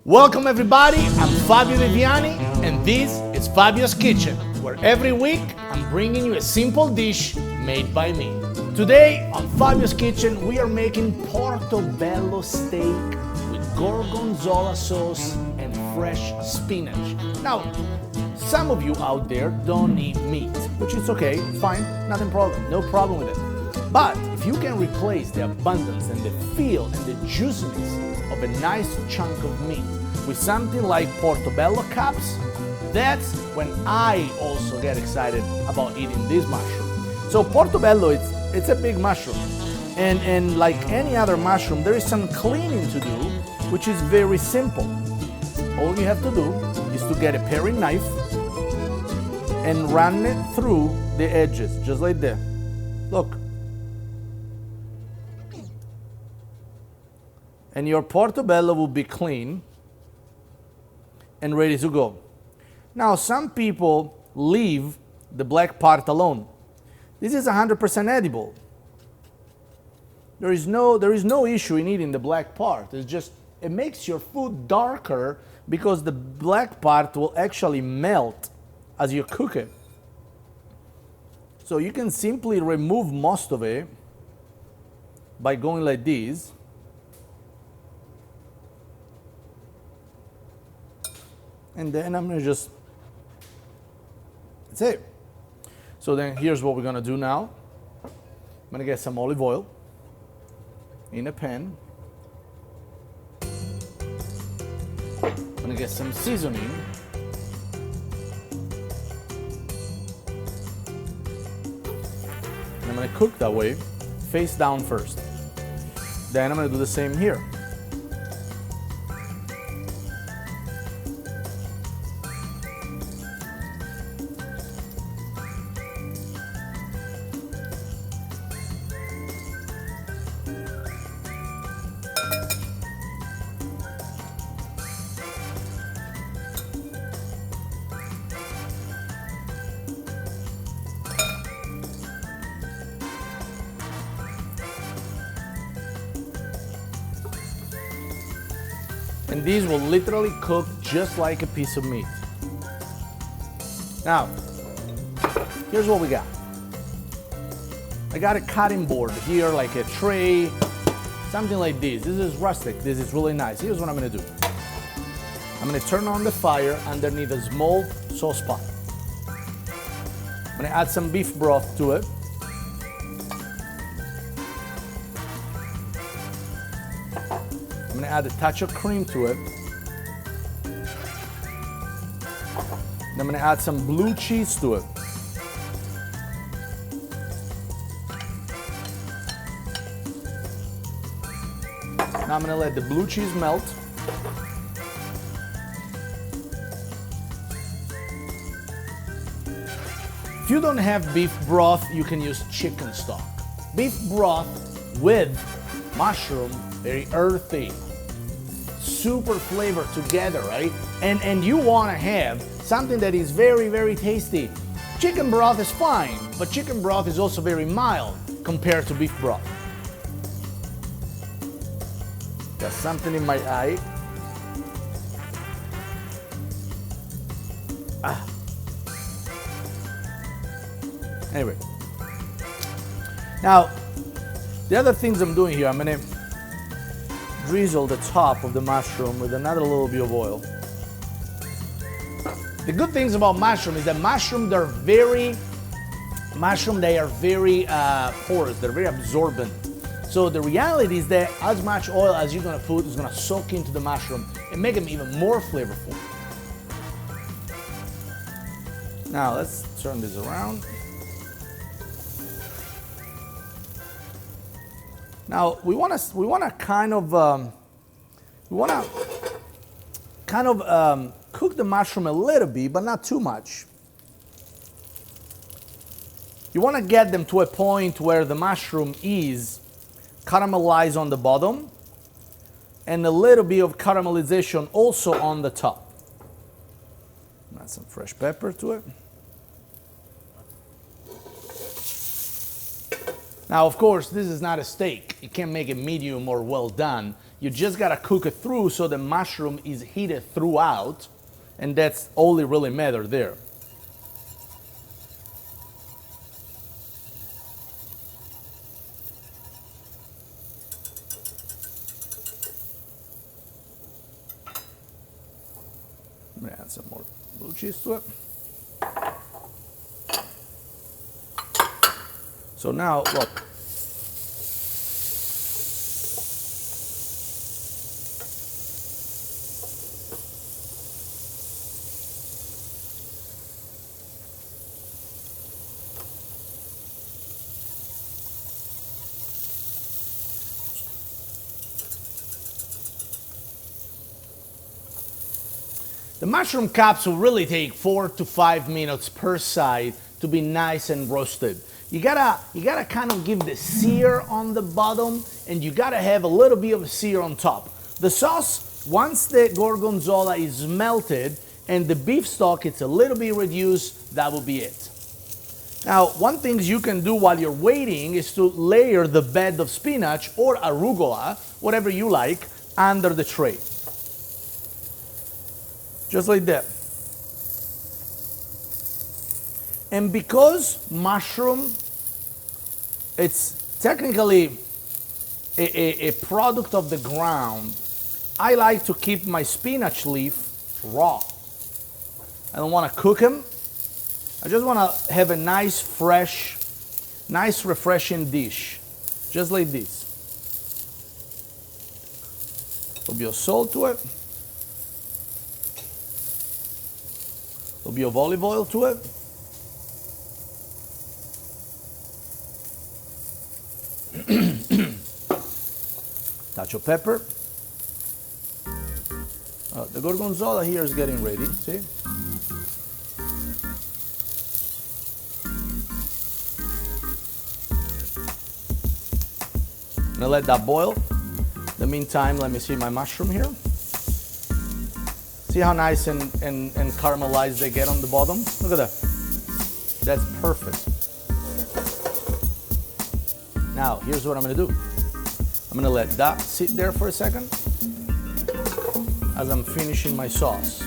Welcome everybody, I'm Fabio Viviani and this is Fabio's Kitchen, where every week I'm bringing you a simple dish made by me. Today on Fabio's Kitchen we are making Portobello Steak with gorgonzola sauce and fresh spinach. Now, some of you out there don't eat meat, which is okay, fine, no problem with it. But if you can replace the abundance and the feel and the juiciness of a nice chunk of meat with something like portobello cups, that's when I also get excited about eating this mushroom. So portobello, it's a big mushroom, and like any other mushroom, there is some cleaning to do, which is very simple. All you have to do is to get a paring knife and run it through the edges, just like that. Look. And your portobello will be clean and ready to go. Now, some people leave the black part alone. This is 100% edible. There is no issue in eating the black part. It's just, it makes your food darker because the black part will actually melt as you cook it. So you can simply remove most of it by going like this. And then I'm gonna that's it. So then here's what we're gonna do now. I'm gonna get some olive oil in a pan. I'm gonna get some seasoning. And I'm gonna cook that way, face down first. Then I'm gonna do the same here. And these will literally cook just like a piece of meat. Now, here's what we got. I got a cutting board here, like a tray, something like this. This is rustic, this is really nice. Here's what I'm gonna do. I'm gonna turn on the fire underneath a small saucepan. I'm gonna add some beef broth to it. I'm gonna add a touch of cream to it. And I'm gonna add some blue cheese to it. Now I'm gonna let the blue cheese melt. If you don't have beef broth, you can use chicken stock. Beef broth with mushroom, very earthy, super flavor together, right? And you want to have something that is very, very tasty. Chicken broth is fine, but chicken broth is also very mild compared to beef broth. Got something in my eye. Anyway. Now, the other things I'm doing here, I'm gonna drizzle the top of the mushroom with another little bit of oil. The good things about mushroom is that they are very porous, they're very absorbent. So the reality is that as much oil as you're gonna put is gonna soak into the mushroom and make them even more flavorful. Now let's turn this around. Now we want to kind of cook the mushroom a little bit, but not too much. You want to get them to a point where the mushroom is caramelized on the bottom and a little bit of caramelization also on the top. Add some fresh pepper to it. Now, of course, this is not a steak. You can't make it medium or well done. You just gotta cook it through so the mushroom is heated throughout, and that's all it really matters there. I'm gonna add some more blue cheese to it. So now, look. The mushroom cups will really take 4 to 5 minutes per side to be nice and roasted. You gotta kind of give the sear on the bottom, and you gotta have a little bit of sear on top. The sauce, once the gorgonzola is melted and the beef stock it's a little bit reduced, that will be it. Now, one thing you can do while you're waiting is to layer the bed of spinach or arugula, whatever you like, under the tray. Just like that. And because mushroom, it's technically a product of the ground, I like to keep my spinach leaf raw. I don't want to cook them. I just want to have a nice, fresh, nice, refreshing dish. Just like this. A little bit of salt to it. A little bit of olive oil to it. Touch of pepper. The gorgonzola here is getting ready, see? I'm gonna let that boil. In the meantime, let me see my mushroom here. See how nice and caramelized they get on the bottom? Look at that. That's perfect. Now, here's what I'm gonna do. I'm gonna let that sit there for a second as I'm finishing my sauce.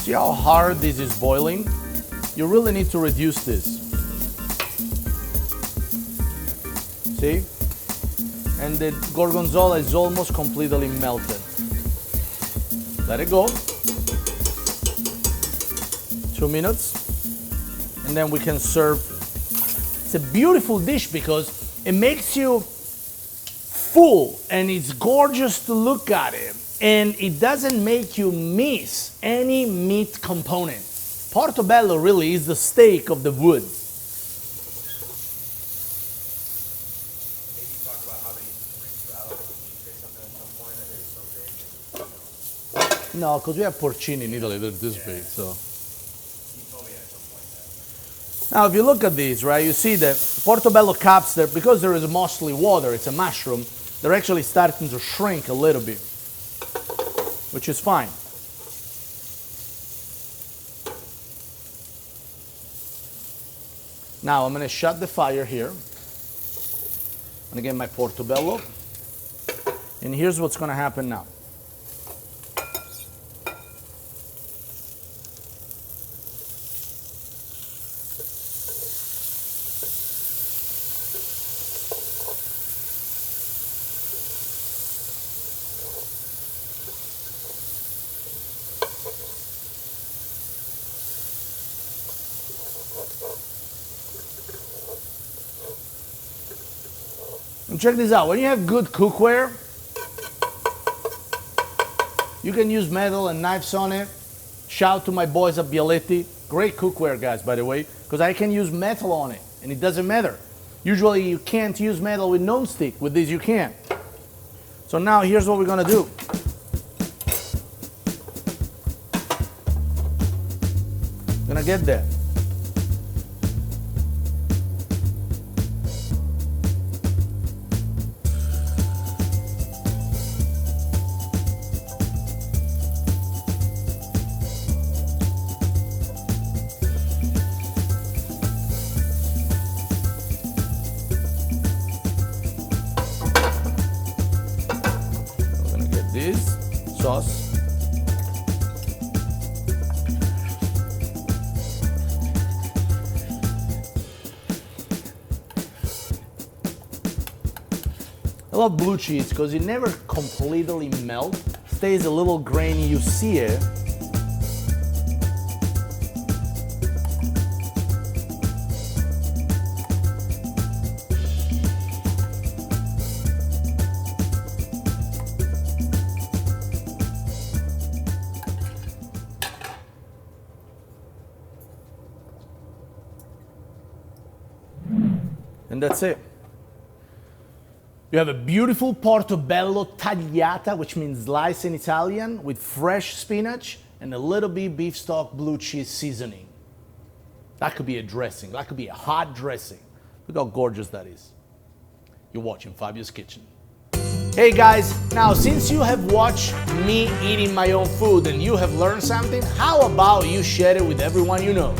See how hard this is boiling? You really need to reduce this. See? And the gorgonzola is almost completely melted. Let it go. 2 minutes. And then we can serve. It's a beautiful dish because it makes you full and it's gorgeous to look at it. And it doesn't make you miss any meat component. Portobello really is the steak of the woods. No, because we have porcini in Italy, they're this big, so. Now, if you look at these, right, you see the Portobello cups there, because there is mostly water, it's a mushroom, they're actually starting to shrink a little bit, which is fine. Now, I'm going to shut the fire here. I'm going to get my Portobello. And here's what's going to happen now. And check this out, when you have good cookware, you can use metal and knives on it. Shout to my boys at Bialetti. Great cookware, guys, by the way, because I can use metal on it, and it doesn't matter. Usually you can't use metal with non-stick. With this you can. So now here's what we're gonna do. Gonna get there. sauce. I love blue cheese because it never completely melts, stays a little grainy, you see it. And that's it. You have a beautiful Portobello tagliata, which means slice in Italian, with fresh spinach and a little bit beef stock blue cheese seasoning. That could be a dressing. That could be a hot dressing. Look how gorgeous that is. You're watching Fabio's Kitchen. Hey guys, now since you have watched me eating my own food and you have learned something, how about you share it with everyone you know?